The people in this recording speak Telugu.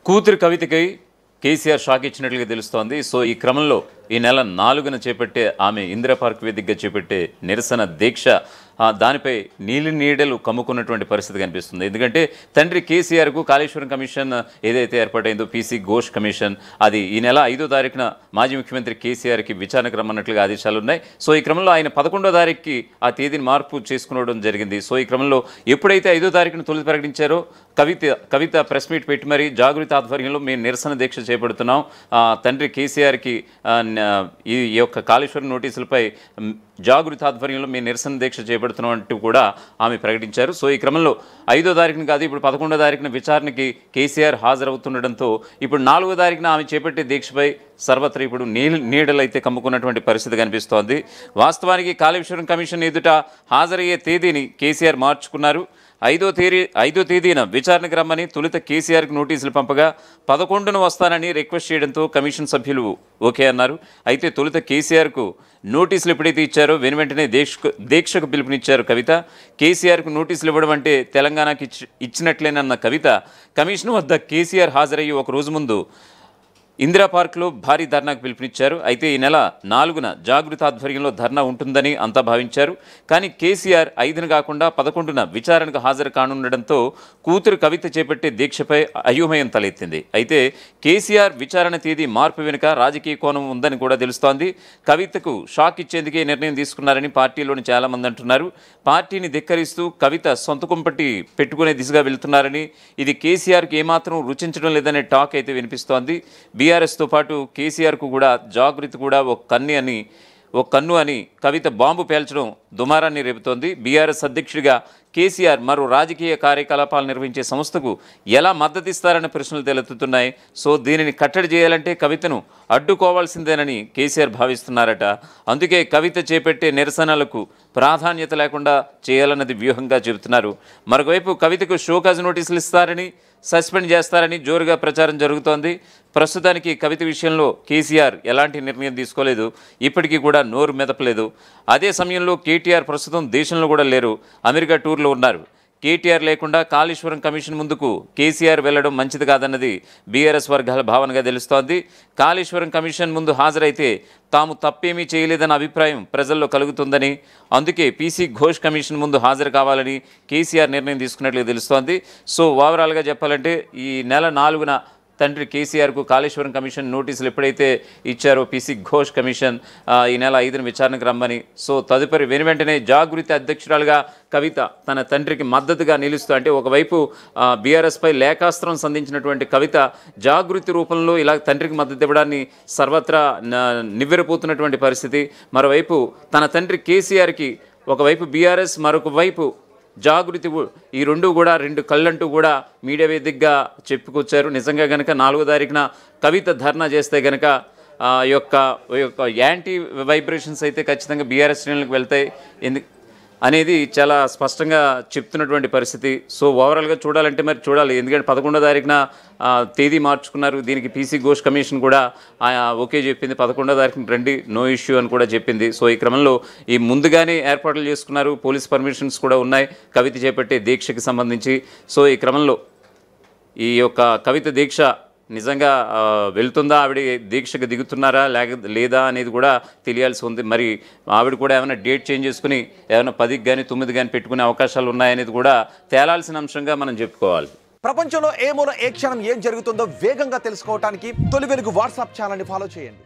కూతురు కవితకి కేసీఆర్ షాక్ ఇచ్చినట్లుగా తెలుస్తోంది. సో ఈ క్రమంలో ఈ నెల 4న చేపట్టే ఆమె ఇందిరా పార్క్ వేదికగా చేపట్టే నిరసన దీక్ష దానిపై నీడలు కమ్ముకున్నటువంటి పరిస్థితి కనిపిస్తుంది. ఎందుకంటే తండ్రి కేసీఆర్కు కాళేశ్వరం కమిషన్ ఏదైతే ఏర్పాటైందో పీసీ ఘోష్ కమిషన్, అది ఈ నెల 5వ తారీఖున మాజీ ముఖ్యమంత్రి కేసీఆర్కి విచారణకు రమ్మన్నట్లుగా ఆదేశాలు ఉన్నాయి. సో ఈ క్రమంలో ఆయన 11వ తారీఖుకి ఆ తేదీని మార్పు చేసుకోవడం జరిగింది. సో ఈ క్రమంలో ఎప్పుడైతే 5వ తారీఖున తొలి ప్రకటించారో కవిత ప్రెస్ మీట్ పెట్టి మరి జాగృతి ఆధ్వర్యంలో మేము నిరసన దీక్ష చేపడుతున్నాం, తండ్రి కేసీఆర్కి ఈ యొక్క కాళేశ్వరం నోటీసులపై జాగృతి ఆధ్వర్యంలో మేము నిరసన దీక్ష చేపడుతున్నాం అంటూ కూడా ఆమె ప్రకటించారు. సో ఈ క్రమంలో 5వ తారీఖున కాదు, ఇప్పుడు 11వ తారీఖున విచారణకి కేసీఆర్ హాజరవుతుండడంతో ఇప్పుడు 4వ తారీఖున ఆమె చేపట్టే దీక్షపై సర్వత్రా ఇప్పుడు నీడలైతే కమ్ముకున్నటువంటి పరిస్థితి కనిపిస్తోంది. వాస్తవానికి కాళేశ్వరం కమిషన్ ఎదుట హాజరయ్యే తేదీని కేసీఆర్ మార్చుకున్నారు. 5వ తేదీన విచారణకు రమ్మని తొలుత కేసీఆర్కి నోటీసులు పంపగా 11న వస్తానని రిక్వెస్ట్ చేయడంతో కమిషన్ సభ్యులు ఓకే అన్నారు. అయితే తొలుత కేసీఆర్కు నోటీసులు ఎప్పుడైతే ఇచ్చారో వెనువెంటనే దీక్షకు పిలుపునిచ్చారు కవిత. కేసీఆర్కు నోటీసులు ఇవ్వడం అంటే తెలంగాణకి ఇచ్చినట్లేనన్న కవిత కమిషన్ వద్ద కేసీఆర్ హాజరయ్యి ఒక రోజు ముందు ఇందిరా పార్క్లో భారీ ధర్నాకు పిలుపునిచ్చారు. అయితే ఈ నెల 4న జాగృతి ఆధ్వర్యంలో ధర్నా ఉంటుందని అంతా భావించారు. కానీ కేసీఆర్ 5న కాకుండా 11న విచారణకు హాజరు కానుండడంతో కూతురు కవిత చేపట్టే దీక్షపై అయోమయం తలెత్తింది. అయితే కేసీఆర్ విచారణ తేదీ మార్పు వెనుక రాజకీయ కోణం ఉందని కూడా తెలుస్తోంది. కవితకు షాక్ ఇచ్చేందుకే నిర్ణయం తీసుకున్నారని పార్టీలోని చాలామంది అంటున్నారు. పార్టీని ధిక్కరిస్తూ కవిత సొంత కుంపటి పెట్టుకునే దిశగా వెళ్తున్నారని, ఇది కేసీఆర్కి ఏమాత్రం రుచించడం లేదనే టాక్ అయితే వినిపిస్తోంది. బీఆర్ఎస్తో పాటు కేసీఆర్కు కూడా జాగృతి కూడా ఒక కన్ను అని కవిత బాంబు పేల్చడం దుమారాన్ని రేపుతోంది. బీఆర్ఎస్ అధ్యక్షుడిగా కేసీఆర్ మరో రాజకీయ కార్యకలాపాలు నిర్వహించే సంస్థకు ఎలా మద్దతిస్తారన్న ప్రశ్నలు తలెత్తుతున్నాయి. సో దీనిని కట్టడి చేయాలంటే కవితను అడ్డుకోవాల్సిందేనని కేసీఆర్ భావిస్తున్నారట. అందుకే కవిత చేపట్టే నిరసనలకు ప్రాధాన్యత లేకుండా చేయాలన్నది వ్యూహంగా చెబుతున్నారు. మరొకవైపు కవితకు షోకాజ్ నోటీసులు ఇస్తారని, సస్పెండ్ చేస్తారని జోరుగా ప్రచారం జరుగుతోంది. ప్రస్తుతానికి కవిత విషయంలో కేసీఆర్ ఎలాంటి నిర్ణయం తీసుకోలేదు, ఇప్పటికీ కూడా నోరు మెదపలేదు. అదే సమయంలో కేటీఆర్ ప్రస్తుతం దేశంలో కూడా లేరు, అమెరికా టూర్లో ఉన్నారు. కేటీఆర్ లేకుండా కాళేశ్వరం కమిషన్ ముందుకు కేసీఆర్ వెళ్లడం మంచిది కాదన్నది బీఆర్ఎస్ వర్గాల భావనగా తెలుస్తోంది. కాళేశ్వరం కమిషన్ ముందు హాజరైతే తాము తప్పేమీ చేయలేదన్న అభిప్రాయం ప్రజల్లో కలుగుతుందని, అందుకే పీసీ ఘోష్ కమిషన్ ముందు హాజరు కావాలని కేసీఆర్ నిర్ణయం తీసుకున్నట్లు తెలుస్తోంది. సో ఓవరాల్గా చెప్పాలంటే ఈ నెల 4న తండ్రి కేసీఆర్కు కాళేశ్వరం కమిషన్ నోటీసులు ఎప్పుడైతే ఇచ్చారో పీసీ ఘోష్ కమిషన్ ఈ నెల 5న విచారణకు రమ్మని, సో తదుపరి వెనువెంటనే జాగృతి అధ్యక్షురాలుగా కవిత తన తండ్రికి మద్దతుగా నిలుస్తూ, అంటే ఒకవైపు బీఆర్ఎస్పై లేఖాస్త్రం సంధించినటువంటి కవిత జాగృతి రూపంలో ఇలా తండ్రికి మద్దతు ఇవ్వడాన్ని సర్వత్రా నివ్వెరపోతున్నటువంటి పరిస్థితి. మరోవైపు తన తండ్రి కేసీఆర్కి ఒకవైపు బీఆర్ఎస్, మరొక వైపు జాగృతి, ఈ రెండు కళ్ళంటూ కూడా మీడియా వేదికగా చెప్పుకొచ్చారు. నిజంగా కనుక 4వ తారీఖున కవిత ధర్నా చేస్తే కనుక యొక్క యాంటీ వైబ్రేషన్స్ అయితే ఖచ్చితంగా బీఆర్ఎస్ శ్రేణులకు వెళ్తాయి అనేది చాలా స్పష్టంగా చెప్తున్నటువంటి పరిస్థితి. సో ఓవరాల్గా చూడాలంటే మరి చూడాలి, ఎందుకంటే 11వ తారీఖున తేదీ మార్చుకున్నారు. దీనికి పీసీ ఘోష్ కమిషన్ కూడా ఓకే చెప్పింది, 11వ తారీఖున రండి, నో ఇష్యూ అని కూడా చెప్పింది. సో ఈ క్రమంలో ఈ ముందుగానే ఏర్పాట్లు చేసుకున్నారు, పోలీస్ పర్మిషన్స్ కూడా ఉన్నాయి కవిత చేపట్టే దీక్షకి సంబంధించి. సో ఈ క్రమంలో ఈ యొక్క కవిత దీక్ష నిజంగా వెళ్తుందా, ఆవిడ దీక్షకు దిగుతున్నారా లేదా అనేది కూడా తెలియాల్సి ఉంది. మరి ఆవిడ కూడా ఏమైనా డేట్ చేంజ్ చేసుకుని ఏమైనా 10కి కానీ 9 కానీ పెట్టుకునే అవకాశాలు ఉన్నాయనేది కూడా తేలాల్సిన అంశంగా మనం చెప్పుకోవాలి. ప్రపంచంలో ఏ మూల ఏ క్షణం ఏం జరుగుతుందో వేగంగా తెలుసుకోవడానికి తొలి వెలుగు వాట్సాప్ ఛానల్ని ఫాలో చేయండి.